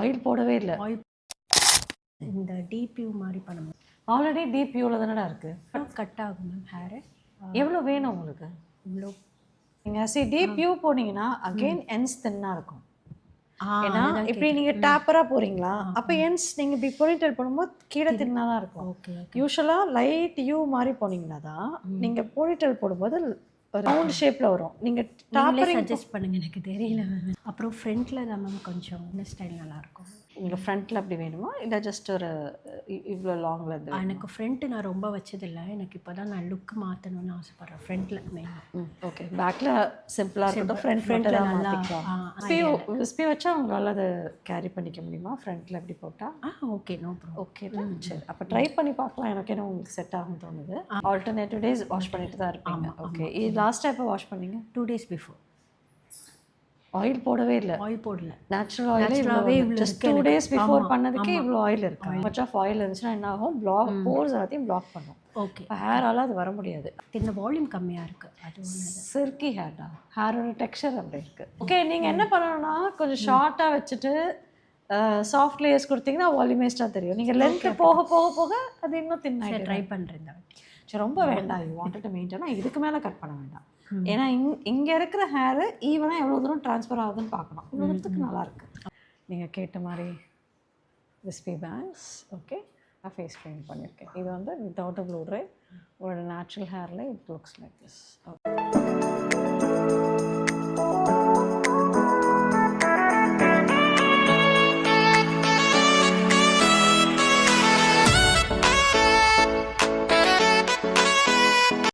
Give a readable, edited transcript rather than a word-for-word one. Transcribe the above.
Oil போடவே இல்லை. Oil இந்த டிபியூ மாதிரி பண்ணும்போது ஆல்ரெடி டிபியூவில் தானடா இருக்குது. கட் ஆகும் மேம் ஹேரு. எவ்வளோ வேணும் உங்களுக்கு? இவ்வளோ நீங்கள் டிபியூ போனீங்கன்னா அகெயின் என்ஸ் தின்னாக இருக்கும். ஏன்னா இப்படி நீங்கள் டேப்பராக போகிறீங்களா, அப்போ என்ஸ் நீங்கள் இப்படி பொனிட்டெயில் போடும்போது கீழே தின்னாக தான் இருக்கும். ஓகே. யூஸ்வலாக லைட் யூ மாதிரி போனீங்கன்னா தான் நீங்கள் பொனிட்டெயில் போடும்போது ரவுண்ட் ஷேப்பில் வரும். நீங்கள் டாப்பரிங் சஜஸ்ட் பண்ணுங்கள், எனக்கு தெரியல மேம். அப்புறம் ஃப்ரண்ட்டில் தான் மேம் கொஞ்சம் இந்த ஸ்டைல் நல்லாயிருக்கும். உங்களுக்கு ஃப்ரண்ட்டில் அப்படி வேணுமா இல்லை ஜஸ்ட் ஒரு இவ்வளோ லாங்கில் இருந்து? எனக்கு ஃப்ரண்ட்டு நான் ரொம்ப வச்சதில்லை. எனக்கு இப்போ தான் நான் லுக் மாற்றணும்னு ஆசைப்பட்றேன். ஃப்ரண்ட்டில் மெயினாக. ஓகே. பேக்கில் சிம்பிளாக இருக்கட்டும், ஃப்ரண்ட்டில் நல்லா விஸ்பி வச்சா உங்களால் அதை கேரி பண்ணிக்க முடியுமா ஃப்ரண்ட்டில் எப்படி போட்டால்? Okay, no problem. ஓகே சரி, அப்போ ட்ரை பண்ணி பார்க்கலாம். எனக்கு என்ன உங்களுக்கு செட் ஆகும் தோணுது. ஆல்டர்னேட்டிவ் டேஸ் வாஷ் பண்ணிட்டு தான் இருப்பீங்க. ஓகே. இது லாஸ்ட்டாக எப்போ வாஷ் பண்ணீங்க? 2 days பிஃபோர். ஆயில் போடவே இல்லை? ஆயில் போடல. நேச்சுரல் ஆயிலே ஜஸ்ட் 2 days பிஃபோர் பண்ணதுக்கே இவ்வளோ ஆயில் இருக்கு. மச் ஆஃப் ஆயில் இருந்துச்சுன்னா என்ன ஆகும், போர்ஸ் எல்லாத்தையும் பிளாக் பண்ணும். ஓகே. ஹேரால் அது வர முடியாது. இந்த வால்யூம் கம்மியாக இருக்குது, அது சில்கி ஹேர்டா, ஹேரோட டெக்ஸ்சர் அப்படி இருக்குது. ஓகே. நீங்கள் என்ன பண்ணணும்னா கொஞ்சம் ஷார்ட்டாக வச்சுட்டு சாஃப்ட் லேயர்ஸ் கொடுத்தீங்கன்னா வால்யூமேஸ்டாக தெரியும். நீங்கள் லென்த்து போக போக போக அது இன்னும் தின்னாக ட்ரை பண்ணுறேன். சரி, ரொம்ப வேண்டாம். யூ வாண்டட் டு மெயின்டைன், இதுக்கு மேலே கட் பண்ண வேண்டாம். ஏன்னா இங்கே இருக்கிற ஹேரு ஈவனாக எவ்வளோ தூரம் ட்ரான்ஸ்ஃபர் ஆகுதுன்னு பார்க்கணும். இவ்வளோ தூரத்துக்கு நல்லாயிருக்கு. நீங்கள் கேட்ட மாதிரி விஸ்பி பேங்க்ஸ். ஓகே. நான் ஃபேஸ் க்ரீம் பண்ணியிருக்கேன். இது வந்து வித்தவுட் ப்ளூ ட்ரை, உங்களோட நேச்சுரல் ஹேரில் இட் லுக்ஸ் லைக் திஸ்.